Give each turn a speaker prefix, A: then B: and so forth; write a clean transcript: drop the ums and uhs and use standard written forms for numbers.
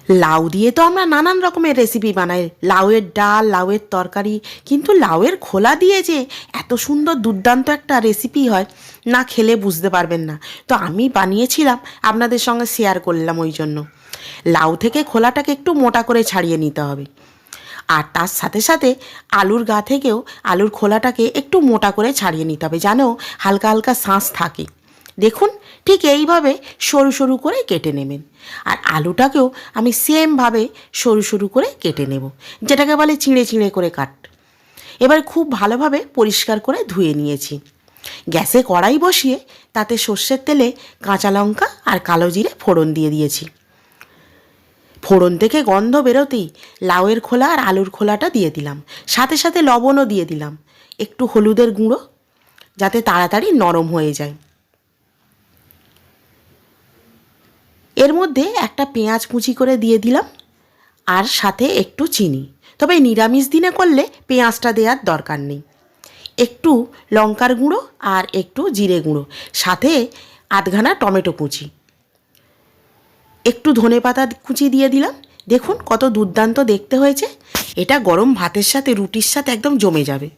A: লাউ দিয়ে তো আমরা নানান রকমের রেসিপি বানাই, লাউয়ের ডাল, লাউয়ের তরকারি, কিন্তু লাউয়ের খোলা দিয়ে যে এত সুন্দর দুর্দান্ত একটা রেসিপি হয়, না খেলে বুঝতে পারবেন না। তো আমি বানিয়েছিলাম, আপনাদের সঙ্গে শেয়ার করলাম। ওই জন্য লাউ থেকে খোলাটাকে একটু মোটা করে ছাড়িয়ে নিতে হবে, আর তার সাথে সাথে আলুর গা থেকেও আলুর খোলাটাকে একটু মোটা করে ছাড়িয়ে নিতে হবে, যেন হালকা হালকা শাঁস থাকে। দেখুন, ঠিক এইভাবে সরু সরু করে কেটে নেবেন। আর আলুটাকেও আমি সেমভাবে সরু সরু করে কেটে নেব, যেটাকে বলে চিঁড়ে চিঁড়ে করে কাট। এবার খুব ভালোভাবে পরিষ্কার করে ধুয়ে নিয়েছি। গ্যাসে কড়াই বসিয়ে তাতে সর্ষের তেলে কাঁচা লঙ্কা আর কালো জিরে ফোড়ন দিয়ে দিয়েছি। ফোড়ন থেকে গন্ধ বেরোতেই লাউয়ের খোলা আর আলুর খোলাটা দিয়ে দিলাম, সাথে সাথে লবণও দিয়ে দিলাম, একটু হলুদের গুঁড়ো, যাতে তাড়াতাড়ি নরম হয়ে যায়। এর মধ্যে একটা পেঁয়াজ কুচি করে দিয়ে দিলাম, আর সাথে একটু চিনি। তবে নিরামিষ দিনে করলে পেঁয়াজটা দেওয়ার দরকার নেই। একটু লঙ্কার গুঁড়ো আর একটু জিরে গুঁড়ো, সাথে আধখানা টমেটো কুচি, একটু ধনেপাতা কুচি দিয়ে দিলাম। দেখুন কত দুর্দান্ত দেখতে হয়েছে। এটা গরম ভাতের সাথে, রুটির সাথে একদম জমে যাবে।